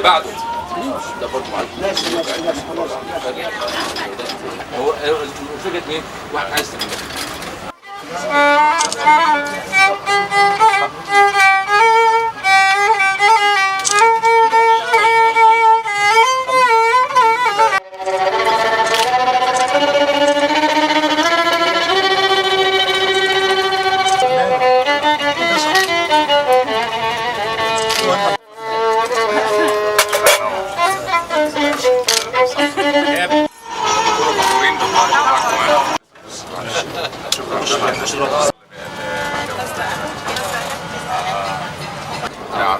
اللي بعده ده برضه معلش. هو فكره مين؟ واحد عايز تجيب.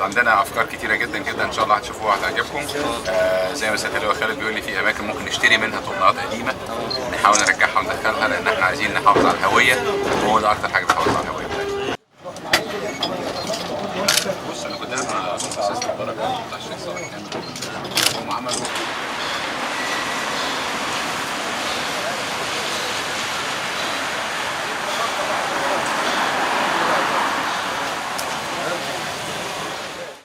عندنا افكار كتيره جدا جدا ان شاء الله هتشوفوها هتعجبكم. زي ما سياده اللواء خالد بيقول لي في اماكن ممكن نشتري منها طبلات قديمه نحاول نرجعها وندخلها، لان احنا عايزين نحافظ على الهويه، وهو ده اكتر حاجه بتحافظ على الهويه بتاعتنا. بص انا كنت قاعد مع استاذ البركه بتاع الشيخ صالح، هم عملوا